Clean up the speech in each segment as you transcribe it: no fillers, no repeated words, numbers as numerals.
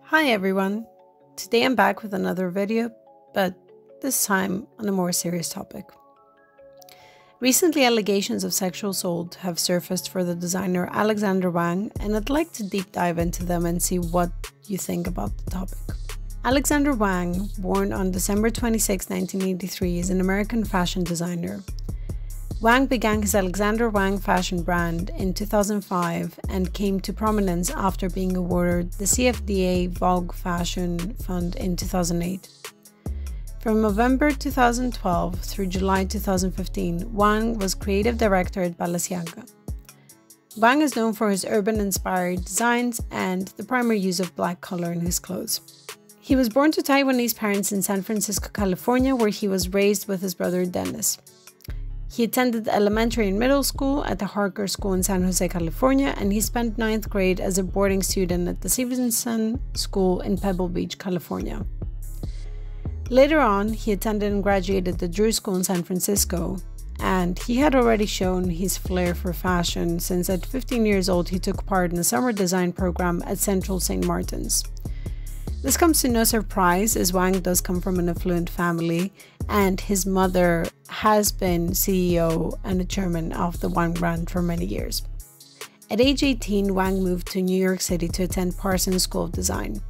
Hi everyone, today I'm back with another video, but this time on a more serious topic. Recently, allegations of sexual assault have surfaced for the designer Alexander Wang, and I'd like to deep dive into them and see what you think about the topic. Alexander Wang, born on December 26, 1983, is an American fashion designer. Wang began his Alexander Wang fashion brand in 2005 and came to prominence after being awarded the CFDA Vogue Fashion Fund in 2008. From November 2012 through July 2015, Wang was creative director at Balenciaga. Wang is known for his urban-inspired designs and the primary use of black color in his clothes. He was born to Taiwanese parents in San Francisco, California, where he was raised with his brother Dennis. He attended elementary and middle school at the Harker School in San Jose, California, and he spent 9th grade as a boarding student at the Stevenson School in Pebble Beach, California. Later on, he attended and graduated at the Drew School in San Francisco, and he had already shown his flair for fashion since at 15 years old he took part in a summer design program at Central St. Martin's. This comes to no surprise, as Wang does come from an affluent family, and his mother has been CEO and a chairman of the Wang brand for many years. At age 18, Wang moved to New York City to attend Parsons School of Design.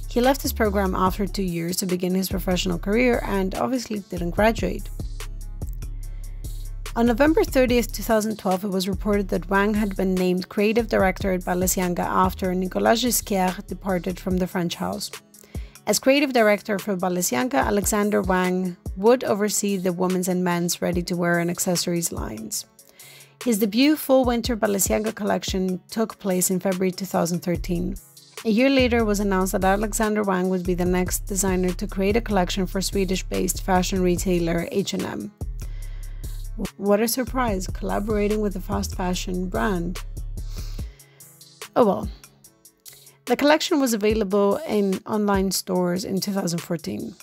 He left his program after 2 years to begin his professional career and obviously didn't graduate. On November 30th, 2012, it was reported that Wang had been named creative director at Balenciaga after Nicolas Ghesquière departed from the French house. As creative director for Balenciaga, Alexander Wang would oversee the women's and men's ready-to-wear and accessories lines. His debut fall-winter Balenciaga collection took place in February 2013. A year later, it was announced that Alexander Wang would be the next designer to create a collection for Swedish-based fashion retailer H&M. What a surprise, collaborating with a fast fashion brand. Oh well. The collection was available in online stores in 2014.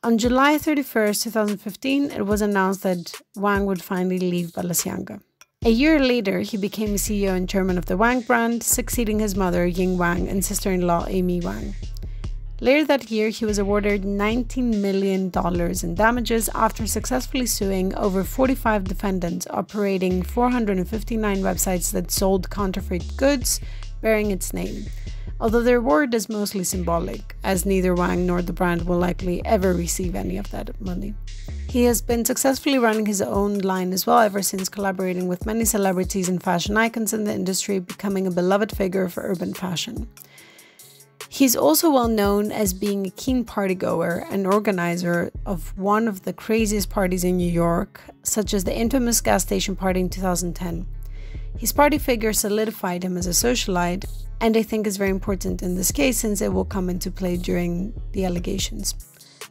On July 31st, 2015, it was announced that Wang would finally leave Balenciaga. A year later, he became CEO and chairman of the Wang brand, succeeding his mother, Ying Wang, and sister-in-law, Amy Wang. Later that year, he was awarded $19 million in damages after successfully suing over 45 defendants operating 459 websites that sold counterfeit goods bearing its name, although the reward is mostly symbolic, as neither Wang nor the brand will likely ever receive any of that money. He has been successfully running his own line as well ever since, collaborating with many celebrities and fashion icons in the industry, becoming a beloved figure for urban fashion. He's also well known as being a keen partygoer and organizer of one of the craziest parties in New York, such as the infamous gas station party in 2010. His party figure solidified him as a socialite, and I think is very important in this case since it will come into play during the allegations.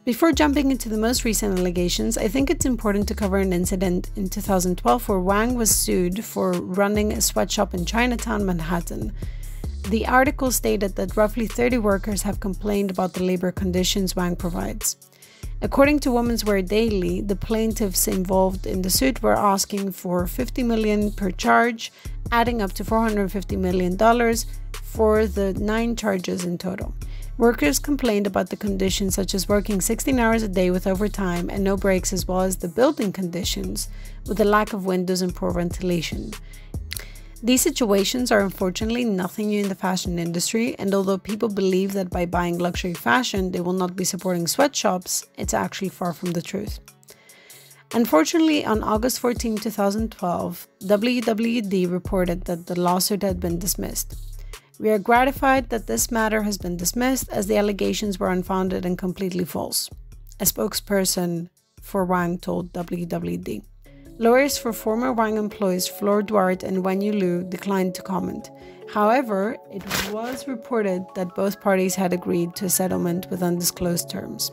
Before jumping into the most recent allegations, I think it's important to cover an incident in 2012 where Wang was sued for running a sweatshop in Chinatown, Manhattan. The article stated that roughly 30 workers have complained about the labor conditions Wang provides. According to Women's Wear Daily, the plaintiffs involved in the suit were asking for $50 million per charge, adding up to $450 million for the 9 charges in total. Workers complained about the conditions such as working 16 hours a day with overtime and no breaks, as well as the building conditions with a lack of windows and poor ventilation. These situations are unfortunately nothing new in the fashion industry, and although people believe that by buying luxury fashion they will not be supporting sweatshops, it's actually far from the truth. Unfortunately, on August 14, 2012, WWD reported that the lawsuit had been dismissed. We are gratified that this matter has been dismissed as the allegations were unfounded and completely false, a spokesperson for Wang told WWD. Lawyers for former Wang employees Flor Duarte and Wenyu Liu declined to comment. However, it was reported that both parties had agreed to a settlement with undisclosed terms.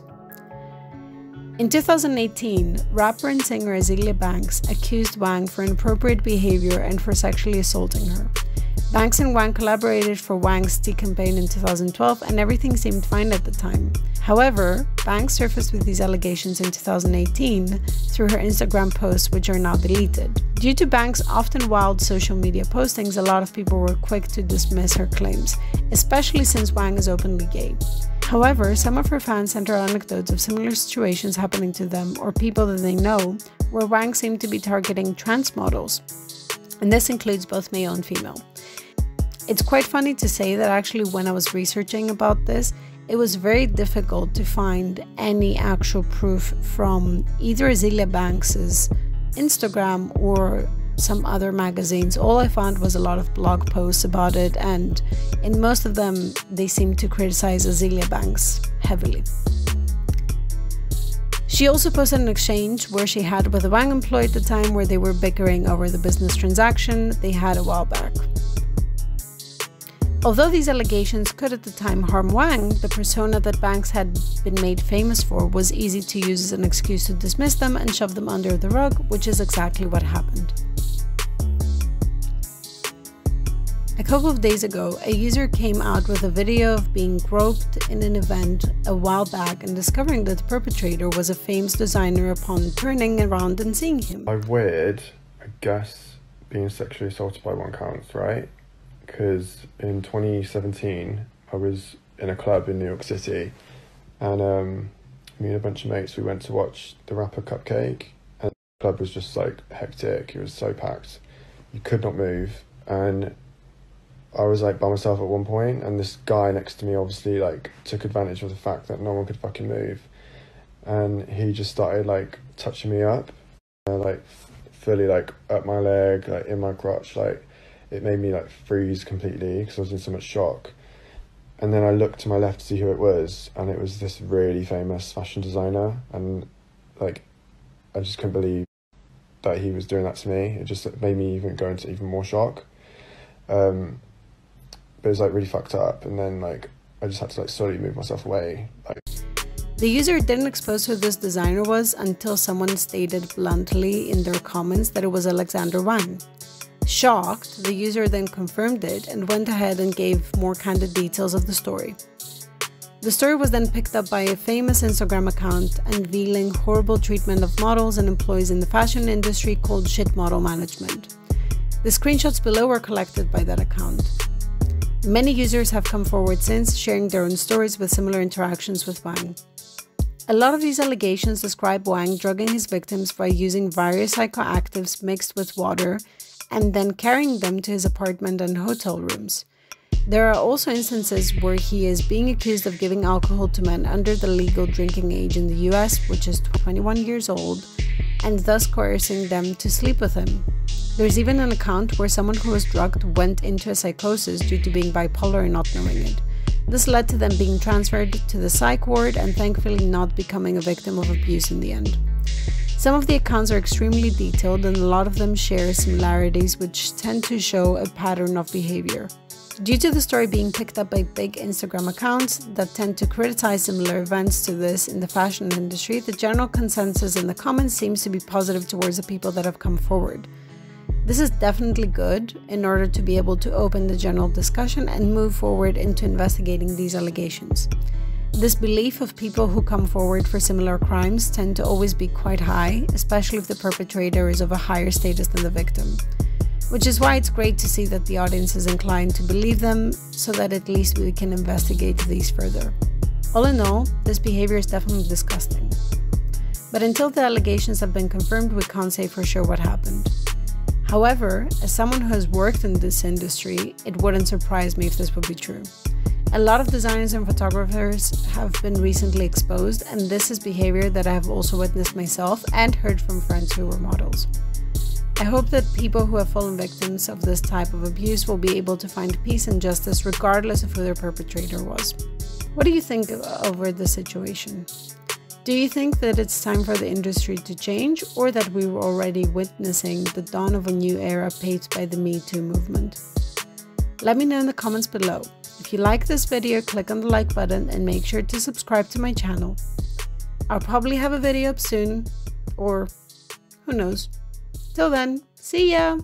In 2018, rapper and singer Azealia Banks accused Wang for inappropriate behavior and for sexually assaulting her. Banks and Wang collaborated for Wang's tea campaign in 2012 and everything seemed fine at the time. However, Banks surfaced with these allegations in 2018 through her Instagram posts, which are now deleted. Due to Banks' often wild social media postings, a lot of people were quick to dismiss her claims, especially since Wang is openly gay. However, some of her fans sent her anecdotes of similar situations happening to them or people that they know, where Wang seemed to be targeting trans models, and this includes both male and female. It's quite funny to say that actually when I was researching about this, it was very difficult to find any actual proof from either Azealia Banks's Instagram or some other magazines. All I found was a lot of blog posts about it, and in most of them they seemed to criticize Azealia Banks heavily. She also posted an exchange where she had with a Wang employee at the time where they were bickering over the business transaction they had a while back. Although these allegations could at the time harm Wang, the persona that Banks had been made famous for was easy to use as an excuse to dismiss them and shove them under the rug, which is exactly what happened. A couple of days ago, a user came out with a video of being groped in an event a while back and discovering that the perpetrator was a famous designer upon turning around and seeing him. Weird, I guess, being sexually assaulted by one counts, right? Because in 2017, I was in a club in New York City, and me and a bunch of mates, we went to watch the rapper Cupcake, and the club was just like hectic. It was so packed, you could not move, and I was like by myself at one point, and this guy next to me obviously like took advantage of the fact that no one could fucking move, and he just started like touching me up, like fully like up my leg, like in my crotch, like. It made me like freeze completely because I was in so much shock. And then I looked to my left to see who it was, and it was this really famous fashion designer, and like I just couldn't believe that he was doing that to me. It just made me even go into even more shock. But it was like really fucked up, and then like I just had to like slowly move myself away. The user didn't expose who this designer was until someone stated bluntly in their comments that it was Alexander Wang. Shocked, the user then confirmed it and went ahead and gave more candid details of the story. The story was then picked up by a famous Instagram account unveiling horrible treatment of models and employees in the fashion industry called Shit Model Management. The screenshots below were collected by that account. Many users have come forward since, sharing their own stories with similar interactions with Wang. A lot of these allegations describe Wang drugging his victims by using various psychoactives mixed with water and then carrying them to his apartment and hotel rooms. There are also instances where he is being accused of giving alcohol to men under the legal drinking age in the US, which is 21 years old, and thus coercing them to sleep with him. There's even an account where someone who was drugged went into a psychosis due to being bipolar and not knowing it. This led to them being transferred to the psych ward and thankfully not becoming a victim of abuse in the end. Some of the accounts are extremely detailed, and a lot of them share similarities which tend to show a pattern of behavior. Due to the story being picked up by big Instagram accounts that tend to criticize similar events to this in the fashion industry, the general consensus in the comments seems to be positive towards the people that have come forward. This is definitely good in order to be able to open the general discussion and move forward into investigating these allegations. This belief of people who come forward for similar crimes tend to always be quite high, especially if the perpetrator is of a higher status than the victim. Which is why it's great to see that the audience is inclined to believe them, so that at least we can investigate these further. All in all, this behavior is definitely disgusting. But until the allegations have been confirmed, we can't say for sure what happened. However, as someone who has worked in this industry, it wouldn't surprise me if this would be true. A lot of designers and photographers have been recently exposed, and this is behavior that I have also witnessed myself and heard from friends who were models. I hope that people who have fallen victims of this type of abuse will be able to find peace and justice regardless of who their perpetrator was. What do you think over the situation? Do you think that it's time for the industry to change, or that we were already witnessing the dawn of a new era paved by the Me Too movement? Let me know in the comments below. If you like this video, click on the like button and make sure to subscribe to my channel. I'll probably have a video up soon, or who knows. Till then, see ya!